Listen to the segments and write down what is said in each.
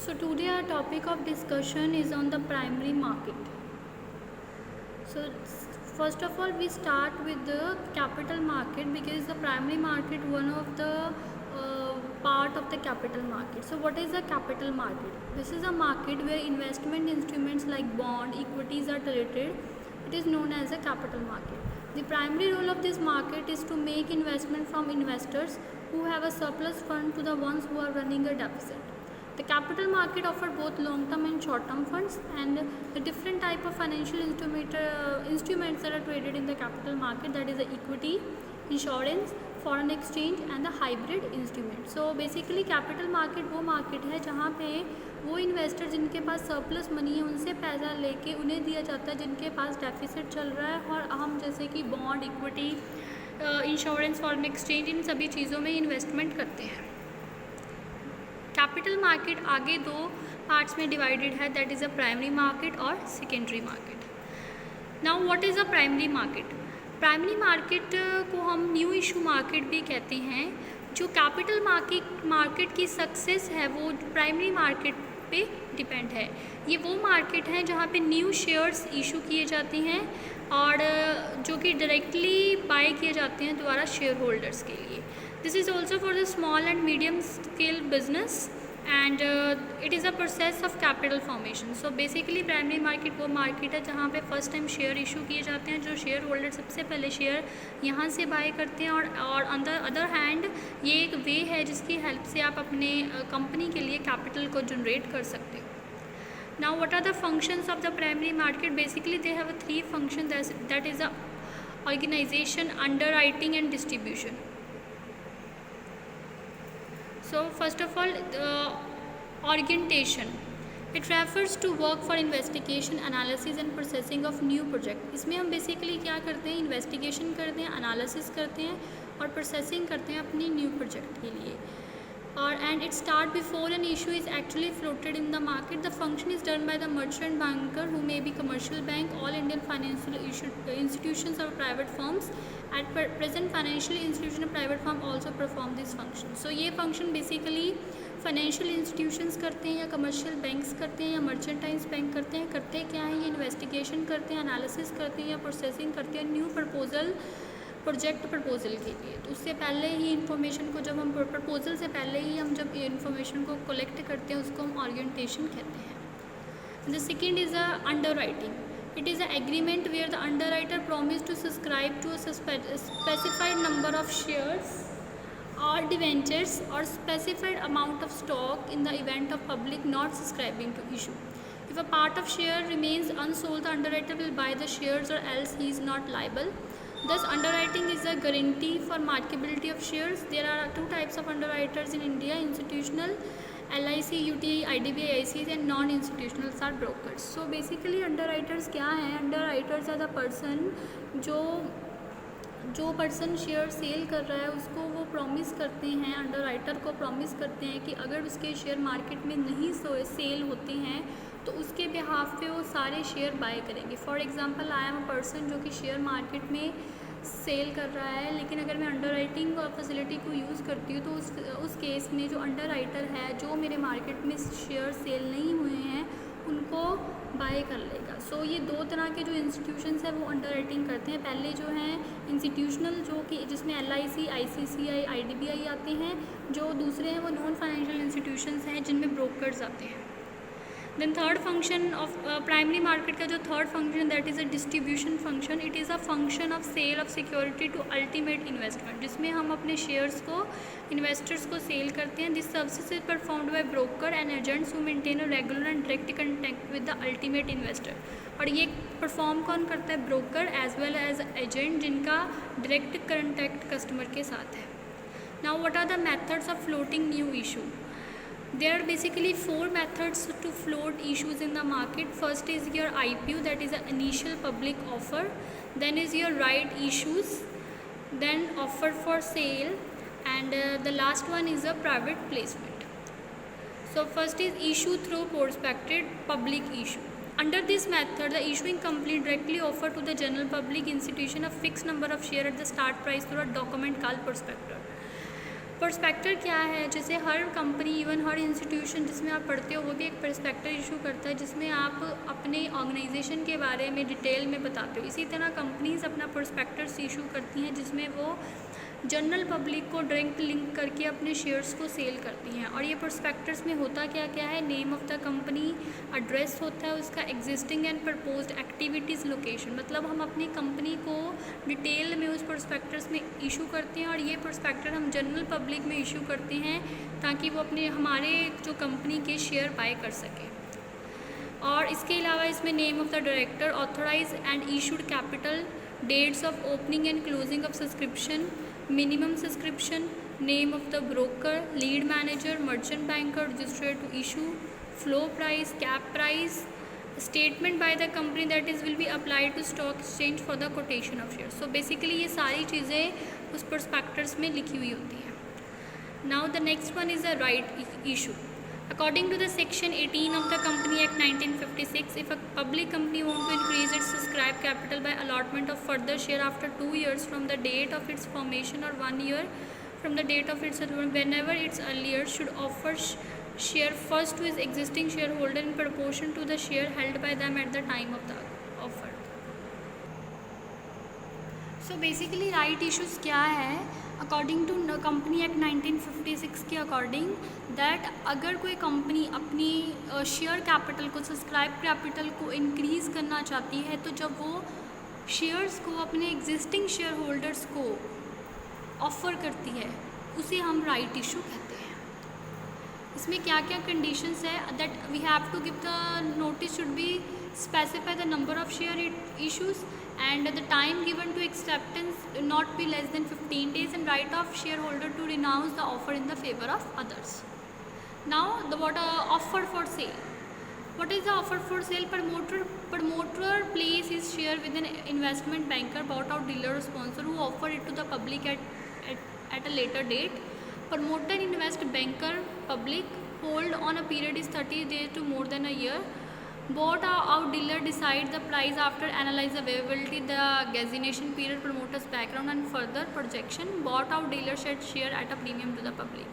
So today our topic of discussion is on the primary market. So first of all we start with the capital market because the primary market one of the part of the capital market. So what is a capital market? This is a market where investment instruments like bond, equities are traded. It is known as a capital market. The primary role of this market is to make investment from investors who have a surplus fund to the ones who are running a deficit. The capital market offers both long-term and short-term funds, and the different type of financial instruments that are traded in the capital market, that is the equity, insurance, foreign exchange and the hybrid instrument. So basically capital market वो market है जहाँ पे वो investor जिनके पास surplus money है उनसे पैसा लेके उन्हें दिया जाता है जिनके पास डेफिसिट चल रहा है, और हम जैसे कि bond, equity, insurance, foreign exchange, इन सभी चीज़ों में इन्वेस्टमेंट करते हैं. कैपिटल मार्केट आगे दो पार्ट्स में डिवाइडेड है, that is a primary market और secondary market. Now what is a primary market? Primary market को हम न्यू इशू मार्केट भी कहते हैं. जो कैपिटल मार्केट की सक्सेस है वो प्राइमरी मार्केट पे डिपेंड है. ये वो मार्केट है जहाँ पे न्यू शेयर्स इशू किए जाते हैं और जो कि डायरेक्टली बाय किए जाते हैं द्वारा शेयर होल्डर्स के लिए. This is also for the small and medium scale business and it is a process of capital formation. So basically primary market वो मार्केट है जहाँ पे फर्स्ट टाइम शेयर इशू किए जाते हैं. जो शेयर होल्डर सबसे पहले शेयर यहाँ से बाय करते हैं और ऑन द अदर हैंड ये एक वे है जिसकी हेल्प से आप अपने कंपनी के लिए कैपिटल को जनरेट कर सकते हो. Now what are the functions of the primary market? Basically they have 3 function, that is a organisation, underwriting and distribution. So first of all, orientation. It refers to work for investigation, analysis and processing of new project. इसमें हम basically क्या करते हैं? Investigation करते हैं, analysis करते हैं और प्रोसेसिंग करते हैं अपनी न्यू प्रोजेक्ट के लिए. और and it start before an issue is actually floated in the market. The function is done by the merchant banker who may be commercial bank, all Indian financial institutions और private firms. At present financial institution और private firm also perform this function. So ये function basically financial institutions करते हैं या commercial banks करते हैं या merchandise bank करते हैं. करते क्या है? ये इन्वेस्टिगेशन करते हैं, एनालिसिस करते हैं या प्रोसेसिंग करते हैं न्यू प्रोजेक्ट प्रपोजल के लिए. तो उससे पहले ही इन्फॉर्मेशन को, जब हम प्रपोजल से पहले ही हम जब इन्फॉर्मेशन को कलेक्ट करते हैं उसको हम ओरिएंटेशन कहते हैं. The second is a under writing. It is an agreement where the underwriter promised to subscribe to a specified number of shares or debentures or specified amount of stock in the event of public not subscribing to issue. If a part of share remains unsold, the underwriter will buy the shares or else he is not liable. Thus, underwriting is a guarantee for marketability of shares. There are 2 types of underwriters in India: institutional, LIC, UTI, IDBI, ICs and non-institutionals are brokers. So basically underwriters क्या हैं? Underwriters are the person जो person share cell कर रहा है उसको वो promise करते हैं, अंडरराइटर को प्रॉमिस करते हैं कि अगर उसके शेयर मार्केट में नहीं सेल होते हैं तो उसके बिहाफ पे वो सारे शेयर बाय करेंगे. For example, I am a person जो कि शेयर मार्केट में सेल कर रहा है, लेकिन अगर मैं अंडरराइटिंग फैसिलिटी को यूज़ करती हूँ तो उस केस में जो अंडरराइटर है जो मेरे मार्केट में शेयर सेल नहीं हुए हैं उनको बाय कर लेगा. सो ये 2 तरह के जो इंस्टीट्यूशंस हैं वो अंडरराइटिंग करते हैं. पहले जो हैं इंस्टीट्यूशनल, जो कि जिसमें LIC, ICCI, IDBI आते हैं. जो दूसरे हैं वो नॉन फाइनेंशियल इंस्टीट्यूशंस हैं जिनमें ब्रोकर्स आते हैं. Then third function of primary market का जो third function, that is a distribution function. It is a function of sale of security to ultimate investment, जिसमें हम अपने शेयर्स को इन्वेस्टर्स को सेल करते हैं. This service is performed by broker and agents who maintain a regular and direct contact with the ultimate investor. और ये perform कौन करता है? Broker as well as agent, जिनका डायरेक्ट कंटेक्ट कस्टमर के साथ है. Now what are the methods of floating new issue? There are basically 4 methods to float issues in the market. First is your IPO, that is an initial public offer. Then is your right issues, then offer for sale, and the last one is a private placement. So first is issue through prospected public issue. Under this method, the issuing company directly offer to the general public institution a fixed number of share at the start price through a document called prospectus. Prospector क्या है, जैसे हर company even हर institution जिसमें आप पढ़ते हो वो भी एक प्रोस्पेक्टर इशू करता है जिसमें आप अपने ऑर्गेनाइजेशन के बारे में डिटेल में बताते हो। इसी तरह कंपनीज अपना प्रोस्पेक्टर्स इशू करती हैं जिसमें वो जनरल पब्लिक को डायरेक्ट लिंक करके अपने शेयर्स को सेल करती हैं। और ये प्रोस्पेक्टस में होता क्या क्या है, name of the company, address होता है उसका, existing and proposed activities, location, मतलब हम अपनी कंपनी को डिटेल में उस प्रोस्पेक्टस में इशू करते हैं और ये प्रोस्पेक्टर हम जनरल पब्लिक में इशू करते हैं ताकि वो अपने हमारे जो कंपनी के शेयर बाय कर सकें। और इसके अलावा इसमें name of the director, authorise and issued capital, dates of opening and closing of subscription, minimum subscription, name of the broker, lead manager, merchant banker registered to issue, flow price, cap price, statement by the company that is will be applied to stock exchange for the quotation of shares. So basically ये सारी चीज़ें उस prospectus में लिखी हुई होती हैं। Now the next one is a right issue. According to the section 18 of the Company Act 1956, if a public company wants to increase its subscribed capital by allotment of further share after 2 years from the date of its formation or 1 year from the date of its advertisement, whenever it's earlier, should offer share first to its existing shareholder in proportion to the share held by them at the time of the offer. So basically right issues क्या है, according to company act 1956 के according that अगर कोई company अपनी share capital को, subscribe capital को increase करना चाहती है तो जब वो शेयर्स को अपने एग्जिस्टिंग शेयर होल्डर्स को ऑफ़र करती है उसे हम राइट इशू कहते हैं। इसमें क्या क्या कंडीशंस है, that we have to give the notice should be specify the number of share it issues and the time given to acceptance not be less than 15 days and right of shareholder to renounce the offer in the favor of others. Now the offer for sale. What is the offer for sale? Promoter place his share with an investment banker, bought out dealer or sponsor who offer it to the public at a later date. Promoter invest banker public hold on a period is 30 days to more than a year. Bought out dealer decides the price after analyze availability, the designation period, promoter's background and further projection. Bought out dealer shed share at a premium to the public.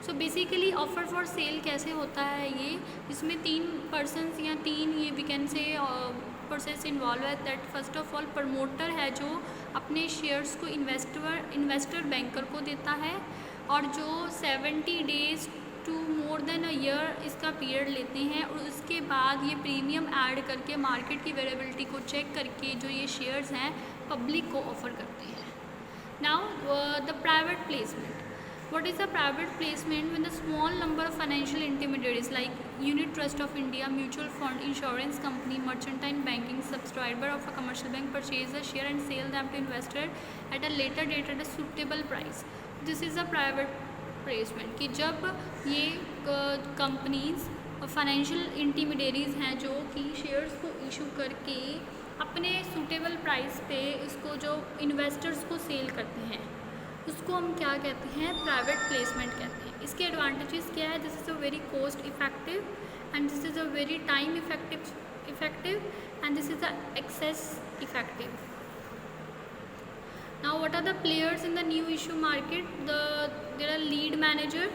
So basically offer for sale कैसे होता है ये, इसमें 3 persons या 3 ये we can say process involve है। That first of all promoter है जो अपने शेयर्स को इन्वेस्टर बैंकर को देता है और जो 70 days to more than a year इसका पीरियड लेते हैं और उसके बाद ये प्रीमियम ऐड करके मार्केट की वेरिएबिलिटी को चेक करके जो ये शेयर्स हैं पब्लिक को ऑफ़र करते हैं। Now the private placement. What is a private placement? When a small number of financial intermediaries like Unit Trust of India, mutual fund, insurance company, merchantine banking, subscriber of a commercial bank purchase a share and sell them to investor at a later date at a suitable price. This is a private placement कि जब ये companies financial intermediaries हैं जो कि shares को issue करके अपने suitable price पे उसको जो इन्वेस्टर्स को सेल करते हैं उसको हम क्या कहते हैं, प्राइवेट प्लेसमेंट कहते हैं। इसके एडवांटेजेस क्या है? This is a very cost effective and this is a very time effective and this is a access effective. Now what are the players in the new issue market? There are lead manager.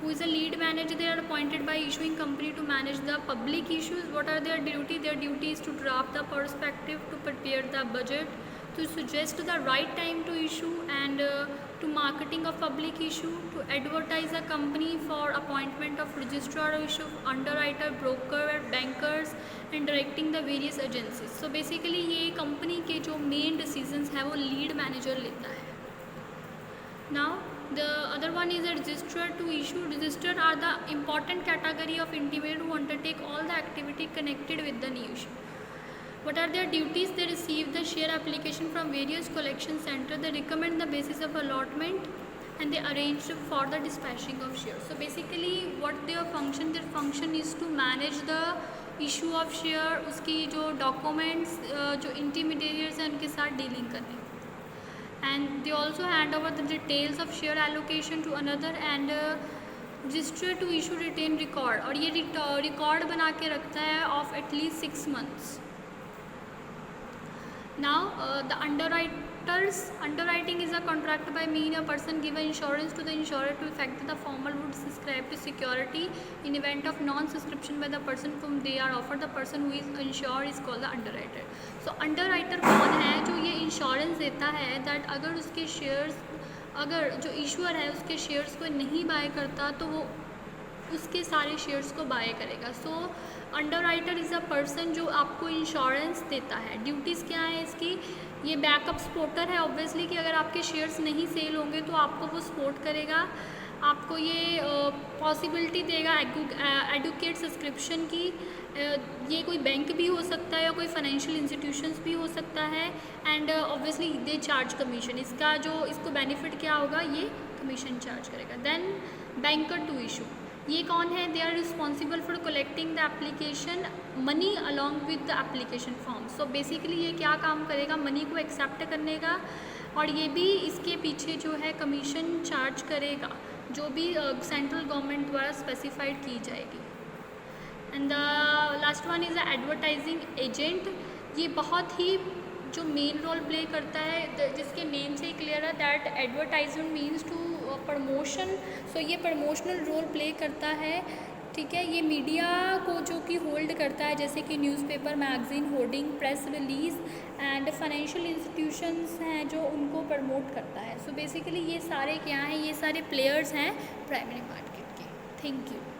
Who is a lead manager? They are appointed by issuing company to manage the public issues. What are their duty? Their duty is to draft the perspective, to prepare the budget, to suggest the right time to issue and to marketing of public issue, to advertise a company for appointment of registrar issue, underwriter, broker, bankers and directing the various agencies. So basically ये company के जो main decisions है वो lead manager लेता है. Now the other one is a registrar to issue. Registrar are the important category of intermediary who undertake all the activity connected with the new issue. What are their duties? They receive the share application from various collection centers. They recommend the basis of allotment and they arrange for the dispatching of shares. So basically what their function is to manage the issue of share, उसकी जो documents जो intermediaries हैं उनके साथ dealing करने. And they also hand over the details of share allocation to another and register to issue retain record. और ये record बना के रखता है of at least 6 months. Now the underwriting is a contract by mean a person give insurance to the insurer to effect the formal would subscribe to security in event of non-subscription by the person whom they are offered. The person who is insured is called the underwriter. So underwriter कौन है? जो ये insurance देता है that अगर उसके shares, अगर जो इशूअर है उसके शेयर्स को नहीं बाय करता तो वो उसके सारे शेयर्स को बाय करेगा. सो अंडरराइटर इज़ अ पर्सन जो आपको इंश्योरेंस देता है. ड्यूटीज़ क्या है इसकी? ये बैकअप सपोर्टर है ऑब्वियसली, कि अगर आपके शेयर्स नहीं सेल होंगे तो आपको वो सपोर्ट करेगा, आपको ये पॉसिबिलिटी देगा एडुकेट सब्सक्रिप्शन की. ये कोई बैंक भी हो सकता है या कोई फाइनेंशियल इंस्टीट्यूशंस भी हो सकता है. And obviously they charge commission. इसका जो इसको बेनिफिट क्या होगा? ये कमीशन चार्ज करेगा. देन बैंकर टू इशू, ये कौन है? They are responsible for collecting the application money along with the application form. So basically ये क्या काम करेगा? मनी को एक्सेप्ट करने का, और ये भी इसके पीछे जो है कमीशन चार्ज करेगा जो भी सेंट्रल गवर्नमेंट द्वारा स्पेसिफाइड की जाएगी. And the last one is the advertising agent. ये बहुत ही जो मेन रोल प्ले करता है, जिसके नेम से ही क्लियर है that advertisement means to promotion. So ये प्रमोशनल रोल प्ले करता है. ठीक है, ये मीडिया को जो कि होल्ड करता है, जैसे कि newspaper, magazine, hoarding, press release and financial institutions हैं जो उनको प्रमोट करता है. सो बेसिकली ये सारे क्या हैं? ये सारे प्लेयर्स हैं प्राइमरी मार्केट के. Thank you.